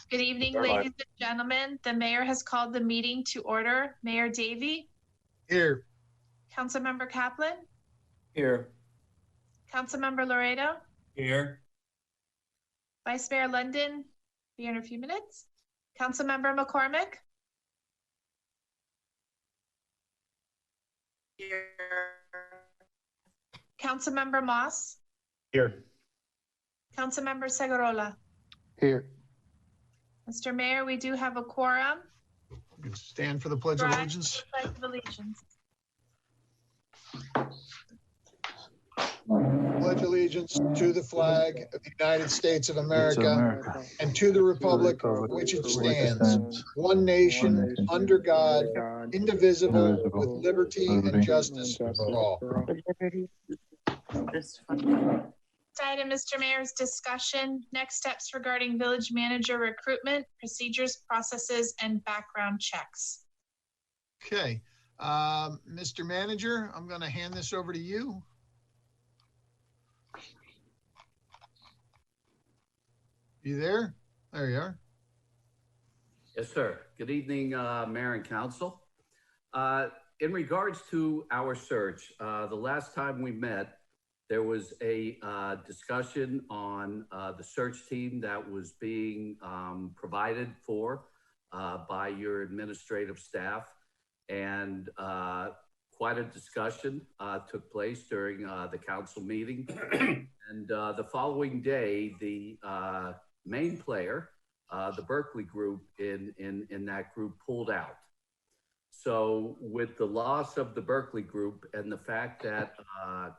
Good evening, ladies and gentlemen. The mayor has called the meeting to order. Mayor Davey? Here. Councilmember Kaplan? Here. Councilmember Laredo? Here. Vice Mayor London? Be here in a few minutes. Councilmember McCormick? Here. Councilmember Moss? Here. Councilmember Segurola? Here. Mr. Mayor, we do have a quorum. Stand for the Pledge of Allegiance. Pledge of Allegiance. Pledge allegiance to the flag of the United States of America and to the republic for which it stands, one nation, under God, indivisible, with liberty and justice for all. Next item, Mr. Mayor's discussion. Next steps regarding village manager recruitment, procedures, processes, and background checks. Okay, Mr. Manager, I'm going to hand this over to you. You there? There you are. Yes, sir. Good evening, Mayor and Council. In regards to our search, the last time we met, there was a discussion on the search team that was being provided for by your administrative staff. And quite a discussion took place during the council meeting. And the following day, the main player, the Berkeley group in that group pulled out. So with the loss of the Berkeley group and the fact that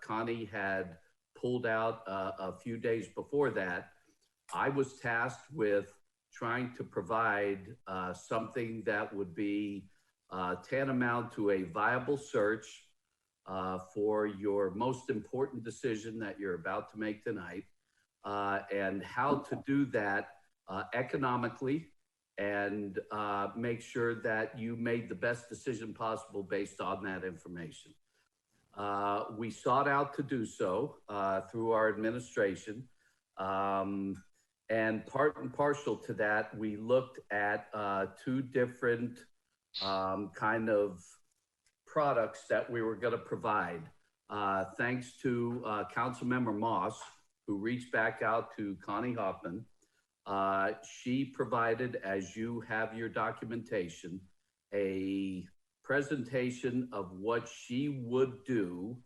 Connie had pulled out a few days before that, I was tasked with trying to provide something that would be tantamount to a viable search for your most important decision that you're about to make tonight, and how to do that economically and make sure that you made the best decision possible based on that information. We sought out to do so through our administration. And part and parcel to that, we looked at two different kind of products that we were going to provide. Thanks to Councilmember Moss, who reached back out to Connie Hoffman. She provided, as you have your documentation, a presentation of what she would do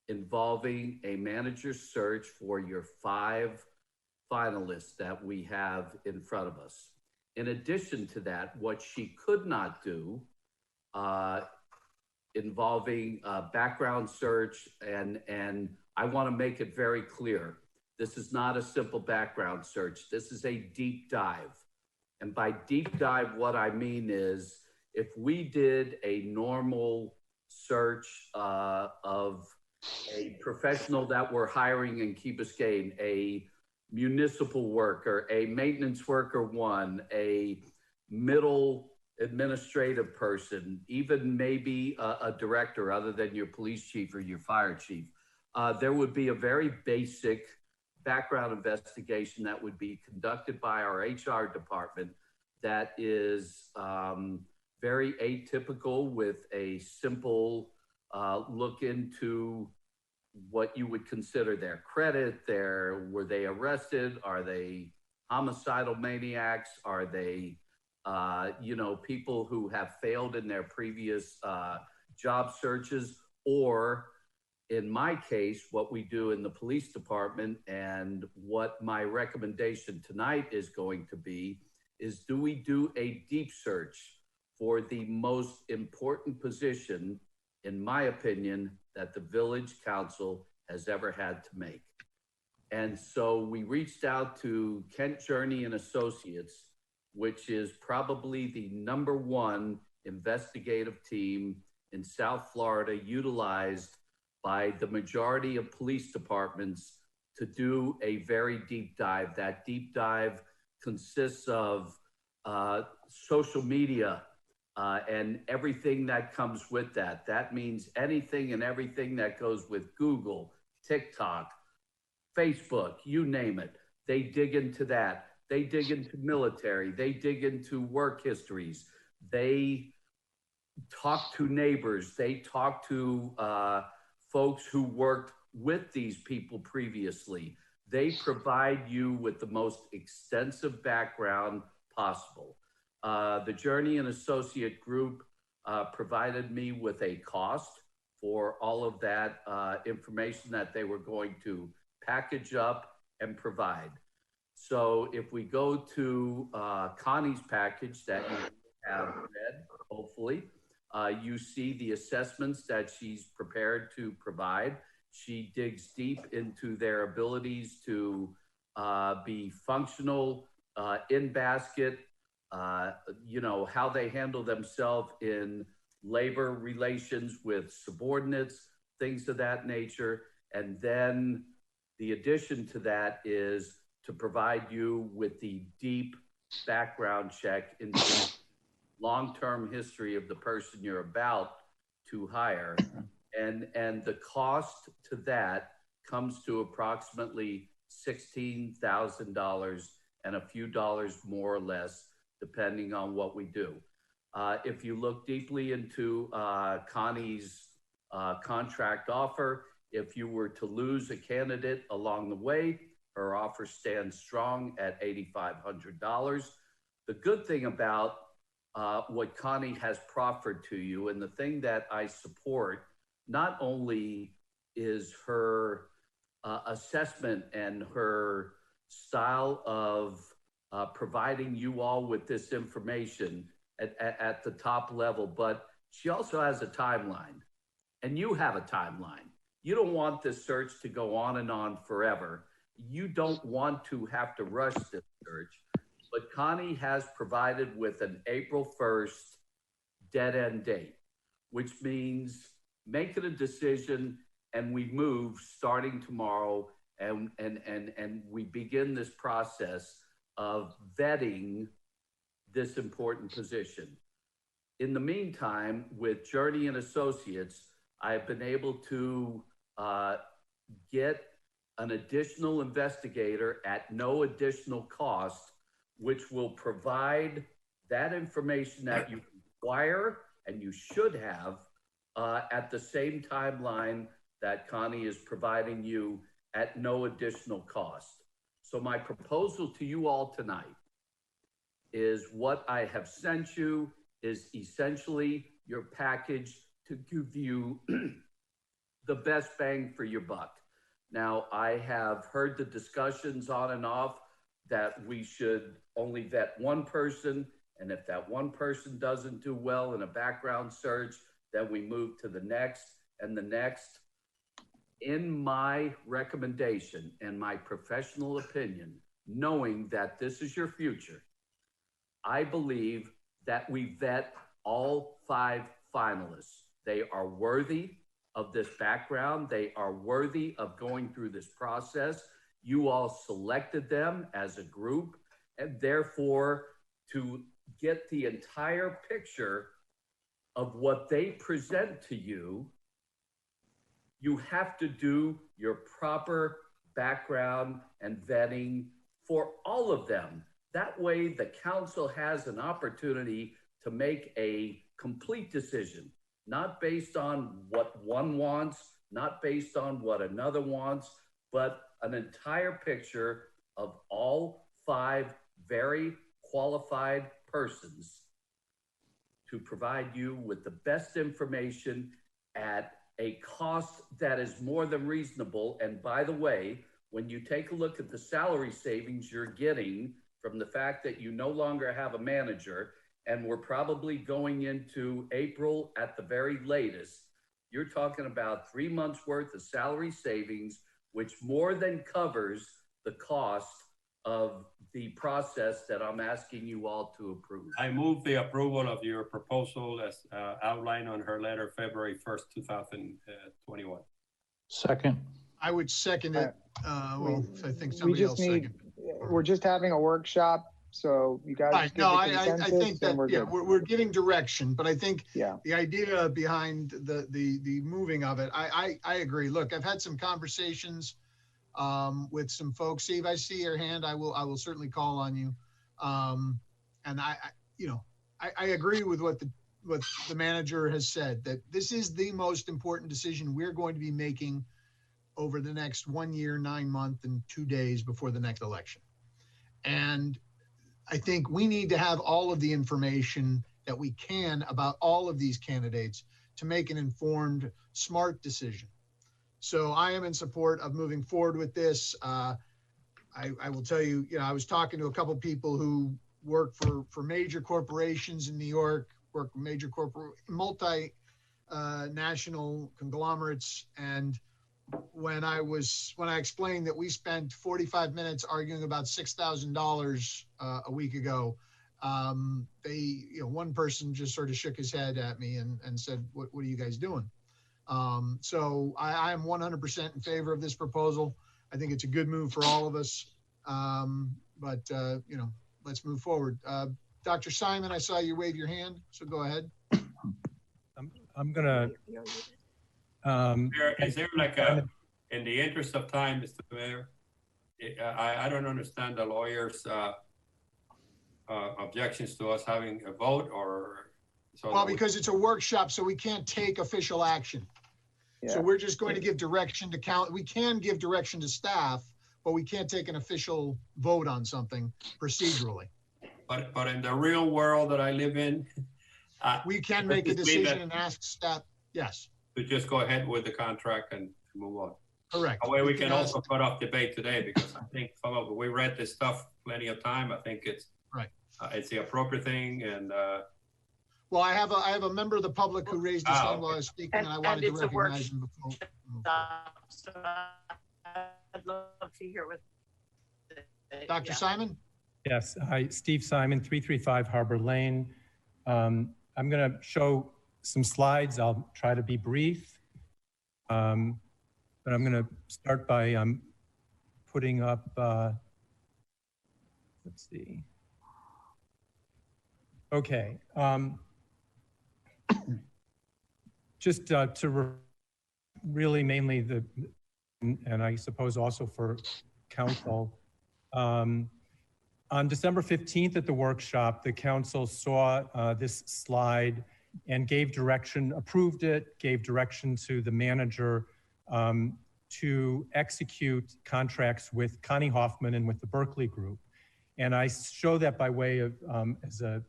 involving a manager search for your 5 finalists that we have in front of us. In addition to that, what she could not do involving background search, and I want to make it very clear, this is not a simple background search. This is a deep dive. And by deep dive, what I mean is if we did a normal search of a professional that we're hiring in Key Biscayne, a municipal worker, a maintenance worker 1, a middle administrative person, even maybe a director other than your police chief or your fire chief, there would be a very basic background investigation that would be conducted by our HR department that is very atypical, with a simple look into what you would consider their credit, were they arrested? Are they homicidal maniacs? Are they, people who have failed in their previous job searches? Or in my case, what we do in the police department, and what my recommendation tonight is going to be, is do we do a deep search for the most important position, in my opinion, that the village council has ever had to make. And so we reached out to Kent Journey and Associates, which is probably the #1 investigative team in South Florida, utilized by the majority of police departments to do a very deep dive. That deep dive consists of social media and everything that comes with that. That means anything and everything that goes with Google, TikTok, Facebook, you name it. They dig into that. They dig into military. They dig into work histories. They talk to neighbors. They talk to folks who worked with these people previously. They provide you with the most extensive background possible. The Journey and Associate Group provided me with a cost for all of that information that they were going to package up and provide. So if we go to Connie's package that you have read, hopefully, you see the assessments that she's prepared to provide. She digs deep into their abilities to be functional, in basket, you know, how they handle themselves in labor relations with subordinates, things of that nature. And then the addition to that is to provide you with the deep background check into long-term history of the person you're about to hire. And the cost to that comes to approximately $16,000 and a few dollars more or less, depending on what we do. If you look deeply into Connie's contract offer, if you were to lose a candidate along the way, her offer stands strong at $8,500. The good thing about what Connie has proffered to you, and the thing that I support, not only is her assessment and her style of providing you all with this information at the top level, but she also has a timeline, and you have a timeline. You don't want this search to go on and on forever. You don't want to have to rush this search, but Connie has provided with an April 1st dead end date, which means making a decision and we move starting tomorrow, and we begin this process of vetting this important position. In the meantime, with Journey and Associates, I've been able to get an additional investigator at no additional cost, which will provide that information that you require and you should have at the same timeline that Connie is providing you at no additional cost. So my proposal to you all tonight is what I have sent you is essentially your package to give you the best bang for your buck. Now, I have heard the discussions on and off that we should only vet one person, and if that one person doesn't do well in a background search, then we move to the next and the next. In my recommendation and my professional opinion, knowing that this is your future, I believe that we vet all 5 finalists. They are worthy of this background. They are worthy of going through this process. You all selected them as a group, and therefore to get the entire picture of what they present to you, you have to do your proper background and vetting for all of them. That way the council has an opportunity to make a complete decision, not based on what one wants, not based on what another wants, but an entire picture of all 5 very qualified persons to provide you with the best information at a cost that is more than reasonable. And by the way, when you take a look at the salary savings you're getting from the fact that you no longer have a manager, and we're probably going into April at the very latest, you're talking about 3 months worth of salary savings, which more than covers the cost of the process that I'm asking you all to approve. I move the approval of your proposal as outlined on her letter, February 1st, 2021. Second. I would second it. Well, I think somebody else seconded. We're just having a workshop, so you guys. Right. No, I think that we're getting direction, but I think the idea behind the moving of it, I agree. Look, I've had some conversations with some folks. Steve, I see your hand. I will certainly call on you. And I agree with what the manager has said, that this is the most important decision we're going to be making over the next 1 year, 9 months, and 2 days before the next election. And I think we need to have all of the information that we can about all of these candidates to make an informed, smart decision. So I am in support of moving forward with this. I will tell you, I was talking to a couple of people who work for major corporations in New York, work for major multinational conglomerates. And when I explained that we spent 45 minutes arguing about $6,000 a week ago, one person just sort of shook his head at me and said, what are you guys doing? So I am 100% in favor of this proposal. I think it's a good move for all of us. Let's move forward. Dr. Simon, I saw you wave your hand, so go ahead. I'm gonna. Is there like in the interest of time, Mr. Mayor, I don't understand the lawyers' objections to us having a vote, or so. Well, because it's a workshop, so we can't take official action. Yeah. So we're just going to give direction to count. We can give direction to staff, but we can't take an official vote on something procedurally. But in the real world that I live in, we can make a decision and ask staff. Yes. To just go ahead with the contract and move on. Correct. That way we can also put off debate today, because I think we read this stuff plenty of time. I think it's right. It's the appropriate thing. And well, I have a member of the public who raised his hand while I was speaking, and I wanted to recognize him before. So I'd love to hear what. Dr. Simon? Yes, hi, Steve Simon, 335 Harbor Lane. I'm going to show some slides. I'll try to be brief, but I'm going to start by putting up, let's see. Okay. Just to really mainly and I suppose also for council, on December 15th at the workshop, the council saw this slide and gave direction, approved it, gave direction to the manager to execute contracts with Connie Hoffman and with the Berkeley Group. And I show that by way of, as a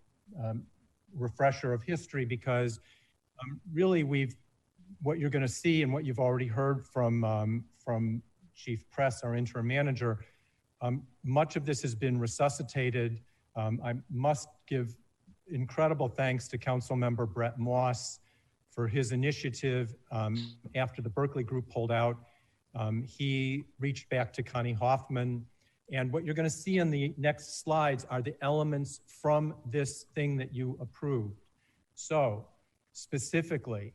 refresher of history, because really what you're gonna see and what you've already heard from Chief Press, our interim manager, much of this has been resuscitated. I must give incredible thanks to Council Member Brett Moss for his initiative after the Berkeley Group pulled out. He reached back to Connie Hoffman, and what you're going to see in the next slides are the elements from this thing that you approved. So specifically,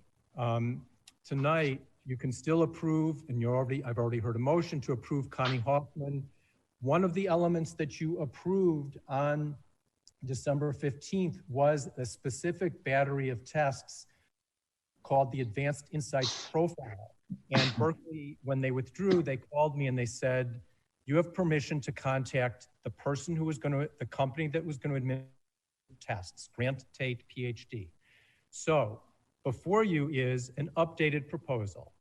tonight you can still approve, and I've already heard a motion to approve Connie Hoffman. One of the elements that you approved on December 15th was a specific battery of tests called the Advanced Insights Profile. And Berkeley, when they withdrew, they called me and they said, you have permission to contact the person who was the company that was going to administer tests, Grant Tate, PhD. So before you is an updated proposal.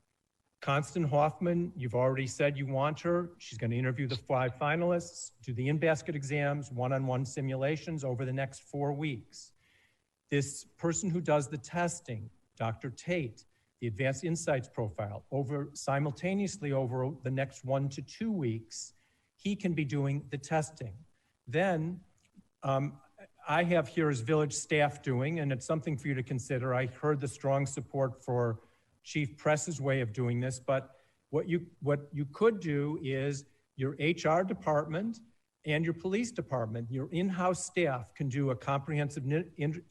Constance Hoffman, you've already said you want her. She's going to interview the 5 finalists, do the in-basket exams, one-on-one simulations over the next 4 weeks. This person who does the testing, Dr. Tate, the Advanced Insights Profile, simultaneously over the next 1 to 2 weeks, he can be doing the testing. Then I have here as village staff doing, and it's something for you to consider. I heard the strong support for Chief Press's way of doing this, but what you could do is your HR department and your police department, your in-house staff can do a comprehensive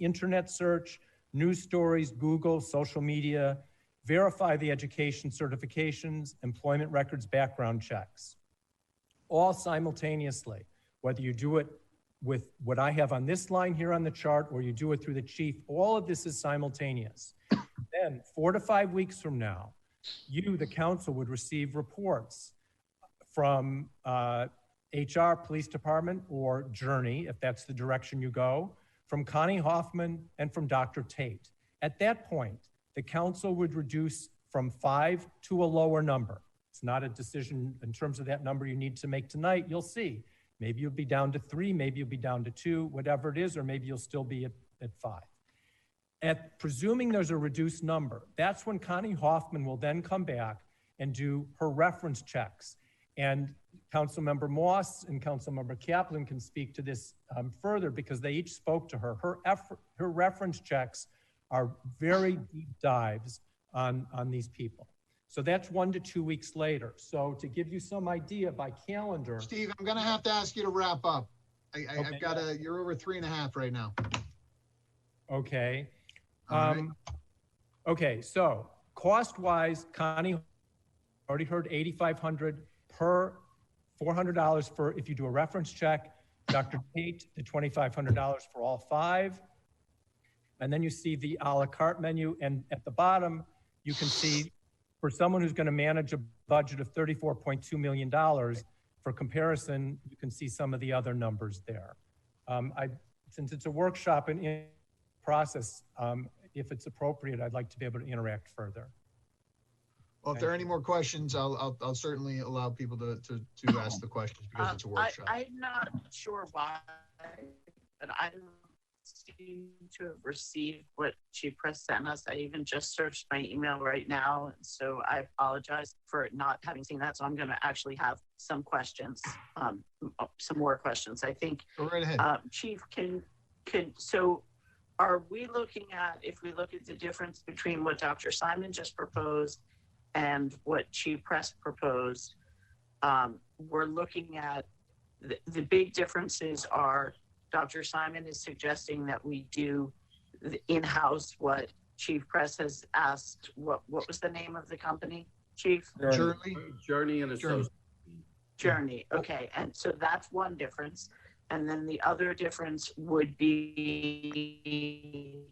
internet search, news stories, Google, social media, verify the education certifications, employment records, background checks, all simultaneously. Whether you do it with what I have on this line here on the chart or you do it through the chief, all of this is simultaneous. Then 4 to 5 weeks from now, you, the council, would receive reports from HR, police department, or Journey, if that's the direction you go, from Connie Hoffman, and from Dr. Tate. At that point, the council would reduce from 5 to a lower number. It's not a decision in terms of that number you need to make tonight. You'll see. Maybe you'll be down to 3, maybe you'll be down to 2, whatever it is, or maybe you'll still be at 5. Presuming there's a reduced number, that's when Connie Hoffman will then come back and do her reference checks. And Councilmember Moss and Councilmember Kaplan can speak to this further because they each spoke to her. Her reference checks are very deep dives on these people. So that's 1 to 2 weeks later. So to give you some idea by calendar. Steve, I'm going to have to ask you to wrap up. I've got you're over 3.5 right now. Okay. Right. Okay, so cost-wise, Connie already heard $8,500 per $400 for if you do a reference check. Dr. Tate, the $2,500 for all 5. And then you see the a la carte menu, and at the bottom, you can see for someone who's going to manage a budget of $34.2 million, for comparison, you can see some of the other numbers there. Since it's a workshop and in process, if it's appropriate, I'd like to be able to interact further. Well, if there are any more questions, I'll certainly allow people to ask the questions because it's a workshop. I'm not sure why, but I don't seem to have received what Chief Press sent us. I even just searched my email right now, and so I apologize for not having seen that. So I'm going to actually have some questions, some more questions. I think. Go right ahead. Chief, so are we looking at, if we look at the difference between what Dr. Simon just proposed and what Chief Press proposed, we're looking at the big differences are Dr. Simon is suggesting that we do the in-house what Chief Press has asked. What was the name of the company, Chief? Journey and Associates. Journey. Okay, and so that's one difference. And then the other difference would be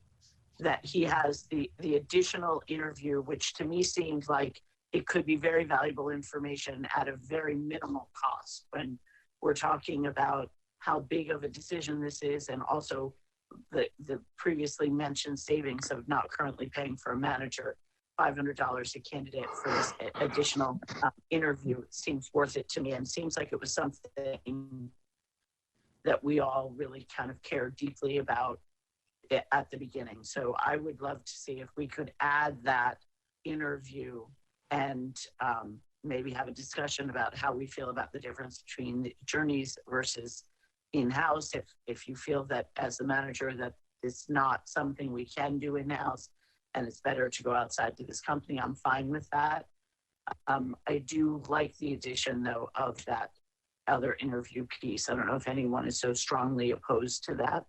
that he has the additional interview, which to me seemed like it could be very valuable information at a very minimal cost when we're talking about how big of a decision this is, and also the previously mentioned savings of not currently paying for a manager. $500 a candidate for this additional interview seems worth it to me, and seems like it was something that we all really kind of cared deeply about at the beginning. So I would love to see if we could add that interview and maybe have a discussion about how we feel about the difference between the journeys versus in-house. If you feel that as the manager that it's not something we can do in-house and it's better to go outside to this company, I'm fine with that. I do like the addition though of that other interview piece. I don't know if anyone is so strongly opposed to that.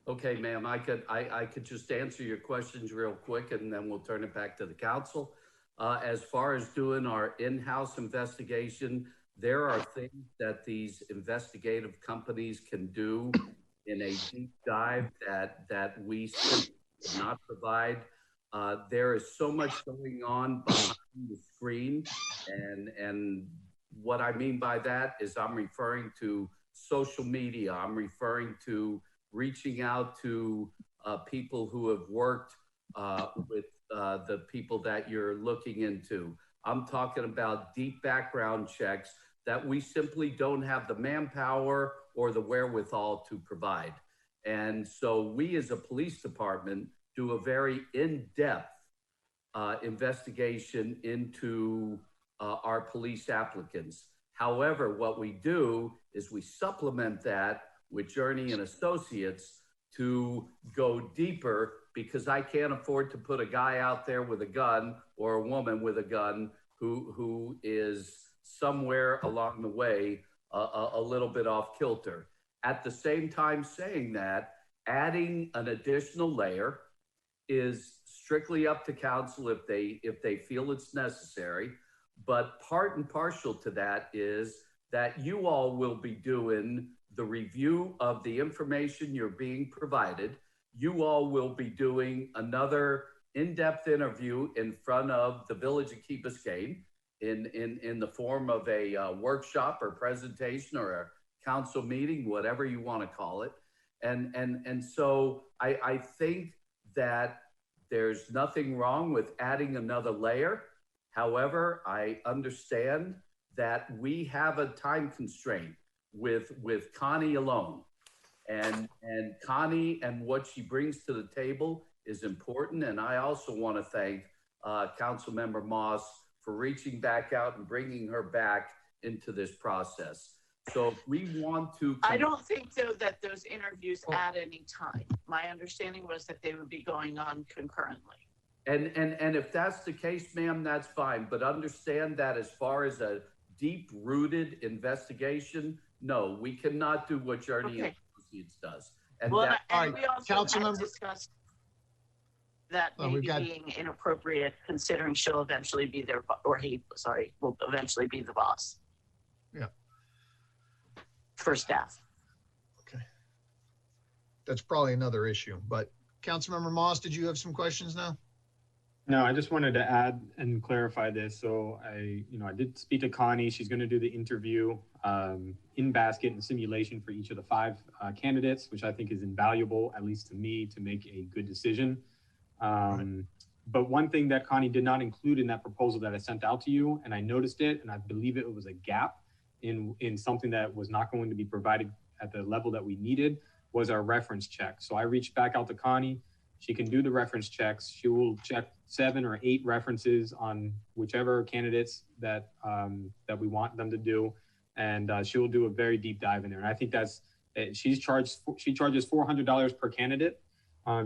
Okay, ma'am, I could just answer your questions real quick and then we'll turn it back to the council. As far as doing our in-house investigation, there are things that these investigative companies can do in a deep dive that we simply cannot provide. There is so much going on behind the screen, and what I mean by that is I'm referring to social media. I'm referring to reaching out to people who have worked with the people that you're looking into. I'm talking about deep background checks that we simply don't have the manpower or the wherewithal to provide. And so we as a police department do a very in-depth investigation into our police applicants. However, what we do is we supplement that with Journey and Associates to go deeper, because I can't afford to put a guy out there with a gun or a woman with a gun who is somewhere along the way a little bit off kilter. At the same time saying that, adding an additional layer is strictly up to council if they feel it's necessary. But part and partial to that is that you all will be doing the review of the information you're being provided. You all will be doing another in-depth interview in front of the Village of Key Biscayne. in the form of a workshop or presentation or a council meeting, whatever you want to call it. And so I think that there's nothing wrong with adding another layer. However, I understand that we have a time constraint with Connie alone. And Connie and what she brings to the table is important. And I also want to thank Councilmember Moss for reaching back out and bringing her back into this process. So if we want to... I don't think, though, that those interviews at any time. My understanding was that they would be going on concurrently. And if that's the case, ma'am, that's fine. But understand that as far as a deep-rooted investigation, no, we cannot do what Journey and Associates does. And well, that, and we also have discussed that maybe being inappropriate, considering she'll eventually be their, or he, sorry, will eventually be the boss. Yeah. For staff. Okay. That's probably another issue, but Councilmember Moss, did you have some questions now? No, I just wanted to add and clarify this. So I did speak to Connie. She's going to do the interview in basket and simulation for each of the 5 candidates, which I think is invaluable, at least to me, to make a good decision. But one thing that Connie did not include in that proposal that I sent out to you, and I noticed it, and I believe it was a gap in something that was not going to be provided at the level that we needed, was our reference check. So I reached back out to Connie. She can do the reference checks. She will check 7 or 8 references on whichever candidates that that we want them to do, and she will do a very deep dive in there. And I think that's she charges $400 per candidate.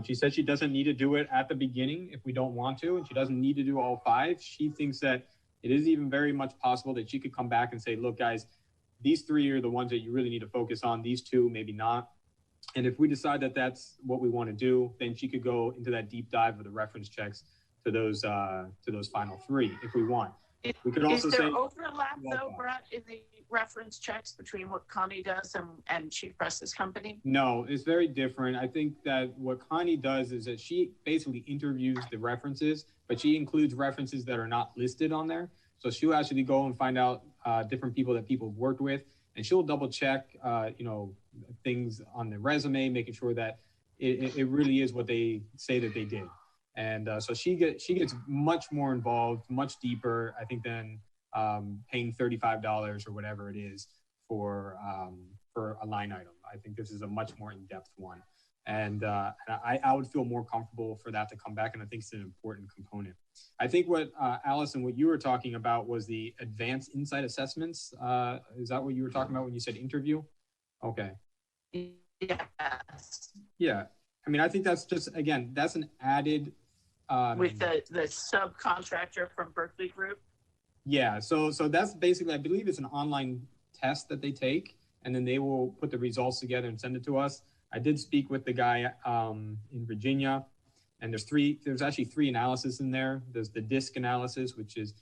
She said she doesn't need to do it at the beginning if we don't want to, and she doesn't need to do all 5. She thinks that it is even very much possible that she could come back and say, look, guys, these 3 are the ones that you really need to focus on. These 2, maybe not. And if we decide that that's what we want to do, then she could go into that deep dive of the reference checks to those final 3 if we want. We could also is there say overlap though, Brett, in the reference checks between what Connie does and Chief Press's company? No, it's very different. I think that what Connie does is that she basically interviews the references, but she includes references that are not listed on there. So she'll actually go and find out different people that people have worked with, and she'll double check, things on the resume, making sure that it really is what they say that they did. And so she gets much more involved, much deeper, I think, than paying $35 or whatever it is for a line item. I think this is a much more in-depth one. And I would feel more comfortable for that to come back. And I think it's an important component. I think what Allison, what you were talking about was the advanced insight assessments. Is that what you were talking about when you said interview? Okay. Yes. Yeah. I mean, I think that's just, again, that's an added. With the subcontractor from Berkeley Group? Yeah. So that's basically, I believe it's an online test that they take, and then they will put the results together and send it to us. I did speak with the guy in Virginia, and there's actually 3 analyses in there. There's the DISC analysis, which is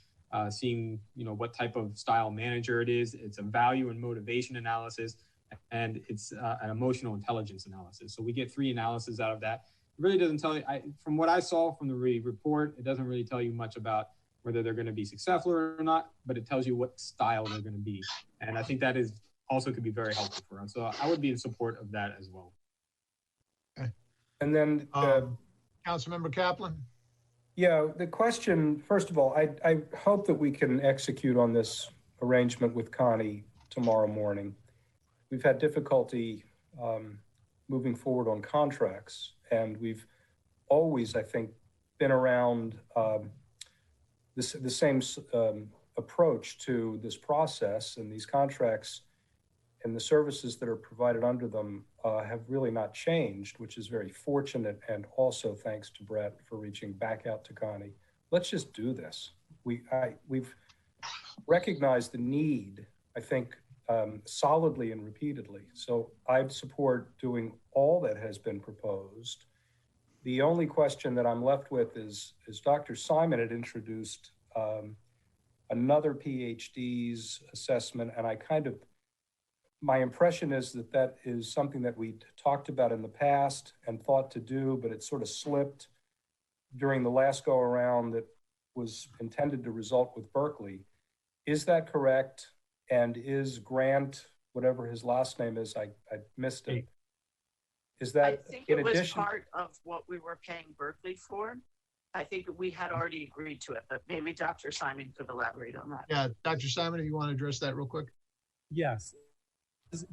seeing, what type of style manager it is. It's a value and motivation analysis, and it's an emotional intelligence analysis. So we get 3 analyses out of that. It really doesn't tell you, from what I saw from the report, it doesn't really tell you much about whether they're going to be successful or not, but it tells you what style they're going to be. And I think that is also could be very helpful for us. So I would be in support of that as well. Okay. And then Councilmember Kaplan. Yeah, the question, first of all, I hope that we can execute on this arrangement with Connie tomorrow morning. We've had difficulty moving forward on contracts, and we've always, I think, been around the same approach to this process, and these contracts and the services that are provided under them have really not changed, which is very fortunate, and also thanks to Brett for reaching back out to Connie. Let's just do this. We've recognized the need, I think, solidly and repeatedly. So I'd support doing all that has been proposed. The only question that I'm left with is Dr. Simon had introduced another PhD's assessment, and my impression is that is something that we talked about in the past and thought to do, but it sort of slipped during the last go around that was intended to result with Berkeley. Is that correct? And is Grant, whatever his last name is, I missed it. Is that I think in it was addition? part of what we were paying Berkeley for. I think we had already agreed to it, but maybe Dr. Simon could elaborate on that. Yeah, Dr. Simon, if you want to address that real quick. Yes.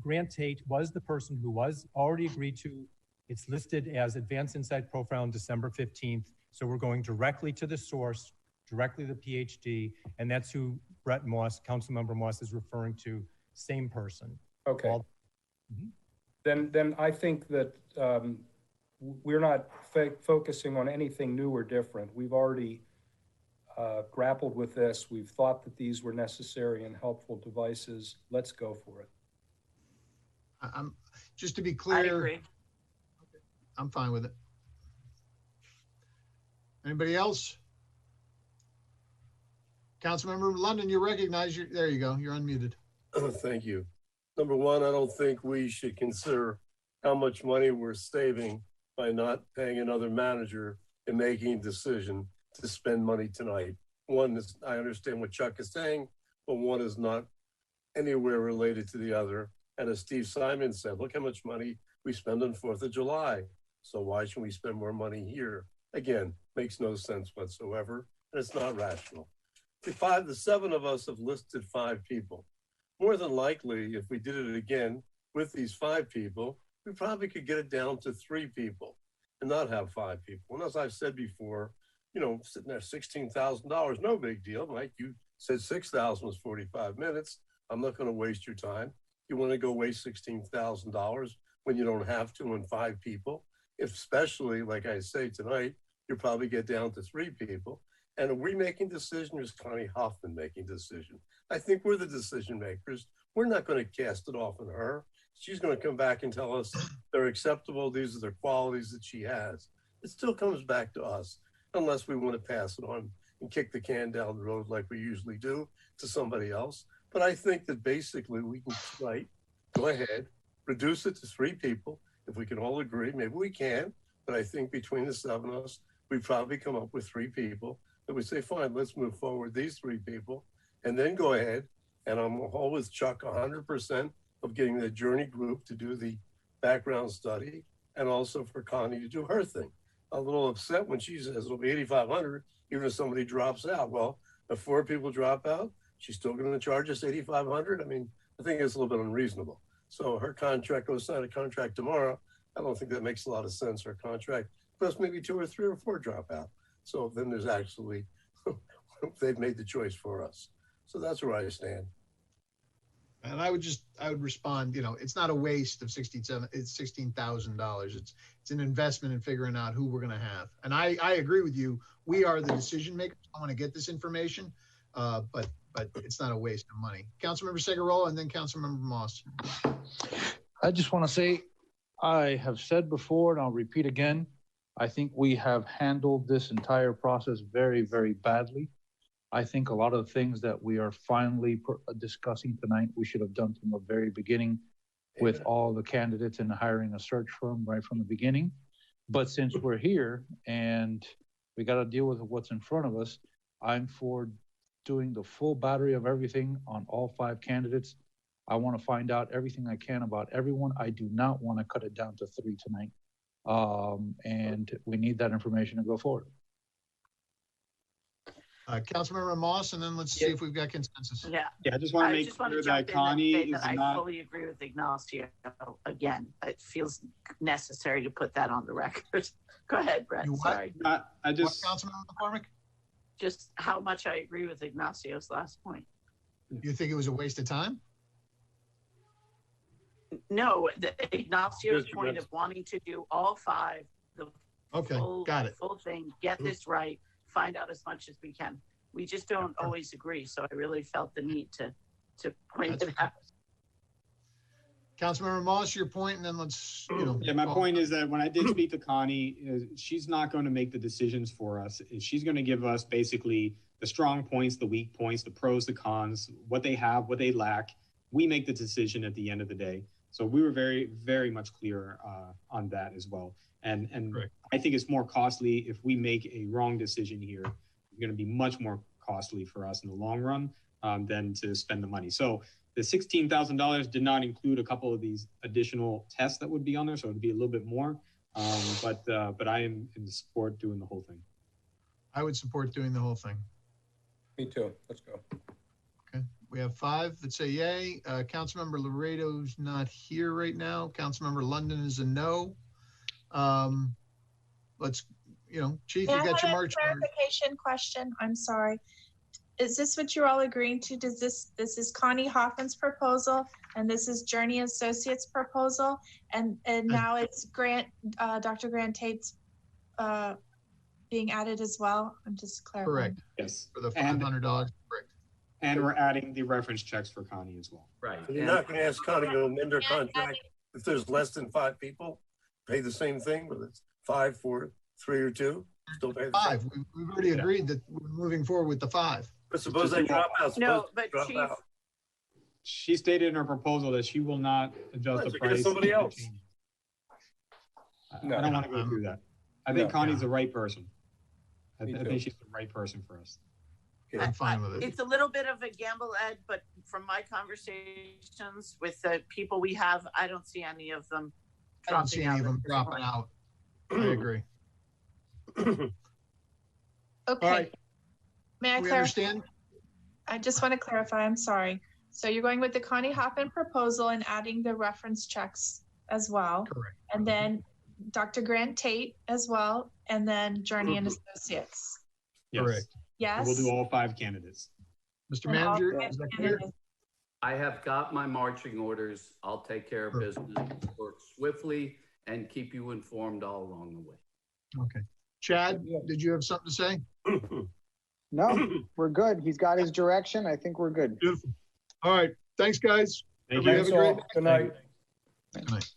Grant Tate was the person who was already agreed to. It's listed as Advanced Insight Profile on December 15th. So we're going directly to the source, directly to the PhD, and that's who Brett Moss, Councilmember Moss, is referring to, same person. Okay. Then I think that we're not focusing on anything new or different. We've already grappled with this. We've thought that these were necessary and helpful devices. Let's go for it. Just to be clear, I agree. I'm fine with it. Anybody else? Councilmember London, you recognize, there you go, you're unmuted. Thank you. Number one, I don't think we should consider how much money we're saving by not paying another manager and making a decision to spend money tonight. One is, I understand what Chuck is saying, but one is not anywhere related to the other. And as Steve Simon said, look how much money we spend on 4th of July. So why should we spend more money here? Again, makes no sense whatsoever, and it's not rational. The 7 of us have listed 5 people. More than likely, if we did it again with these 5 people, we probably could get it down to 3 people and not have 5 people. And as I've said before, you know, sitting there $16,000, no big deal. Mike, you said 6,000 was 45 minutes. I'm not going to waste your time. You want to go waste $16,000 when you don't have to on 5 people, especially like I say tonight, you'll probably get down to 3 people. And are we making decisions, or is Connie Hoffman making decision? I think we're the decision makers. We're not going to cast it off on her. She's going to come back and tell us they're acceptable. These are the qualities that she has. It still comes back to us, unless we want to pass it on and kick the can down the road like we usually do to somebody else. But I think that basically we can tonight go ahead, reduce it to 3 people. If we can all agree, maybe we can. But I think between the 7 of us, we probably come up with 3 people that we say, fine, let's move forward these 3 people, and then go ahead. And I'm all with Chuck 100% of getting the journey group to do the background study, and also for Connie to do her thing. A little upset when she says it'll be 8,500, even if somebody drops out. Well, if 4 people drop out, she's still going to charge us 8,500. I mean, I think it's a little bit unreasonable. So her contract, goes sign a contract tomorrow. I don't think that makes a lot of sense. Her contract, plus maybe 2 or 3 or 4 drop out. So then there's actually, they've made the choice for us. So that's where I stand. And I would respond, you know, it's not a waste of $16,000. It's an investment in figuring out who we're going to have. And I agree with you. We are the decision makers. I want to get this information, but it's not a waste of money. Councilmember Segarola and then Councilmember Moss. I just want to say, I have said before, and I'll repeat again, I think we have handled this entire process very, very badly. I think a lot of the things that we are finally discussing tonight, we should have done from the very beginning with all the candidates and hiring a search firm right from the beginning. But since we're here and we got to deal with what's in front of us, I'm for doing the full battery of everything on all 5 candidates. I want to find out everything I can about everyone. I do not want to cut it down to 3 tonight. And we need that information to go forward. Councilmember Moss, and then let's see if we've got consensus. Yeah. I just want to make clear that Connie is I not. fully agree with Ignacio. Again, it feels necessary to put that on the record. Go ahead, Brett. Sorry. I just. Councilmember McCormick? Just how much I agree with Ignacio's last point. You think it was a waste of time? No, Ignacio's point of wanting to do all 5, got it. Full thing, get this right, find out as much as we can. We just don't always agree, so I really felt the need to point it out. Councilmember Moss, your point, and then let's, Yeah, my point is that when I did speak to Connie, she's not going to make the decisions for us. She's going to give us basically the strong points, the weak points, the pros, the cons, what they have, what they lack. We make the decision at the end of the day. So we were very, very much clear on that as well. And I think it's more costly if we make a wrong decision here. It's going to be much more costly for us in the long run than to spend the money. So the $16,000 did not include a couple of these additional tests that would be on there, so it would be a little bit more. But I am in support doing the whole thing. I would support doing the whole thing. Me too. Let's go. Okay, we have 5 that say yay. Councilmember Laredo's not here right now. Councilmember London is a no. Let's, Chief, you got your march orders. Clarification question. I'm sorry. Is this what you're all agreeing to? This is Connie Hoffman's proposal, and this is Journey Associates proposal, and now it's Dr. Grant Tate's being added as well. I'm just clarifying. Correct. Yes. For the $500. Correct. And we're adding the reference checks for Connie as well. Right. You're not going to ask Connie to amend her contract if there's less than 5 people, pay the same thing, whether it's 5, 4, 3, or 2, still pay the 5. same. We've already agreed that we're moving forward with the 5. But suppose they drop out. No, but Chief, She stated in her proposal that she will not adjust the price. Somebody else. I don't want to go through that. I think Connie's the right person. I think she's the right person for us. I'm fine with it. it's a little bit of a gamble, Ed, but from my conversations with the people we have, I don't see any of them I don't see any of them dropping point. out. I agree. Okay. All right. May I We clarify? understand? I just want to clarify. I'm sorry. So you're going with the Connie Hoffman proposal and adding the reference checks as well. Correct. And then Dr. Grant Tate as well, and then Journey and Associates. Yes. Correct. Yes. We'll do all 5 candidates. Mr. And all Manager, five is that clear? candidates. I have got my marching orders. I'll take care of business, work swiftly, and keep you informed all along the way. Okay. Chad, did you have something to say? No, we're good. He's got his direction. I think we're good. Beautiful. All right. Thanks, guys. Thank Everybody you. have a great Good night. Good night.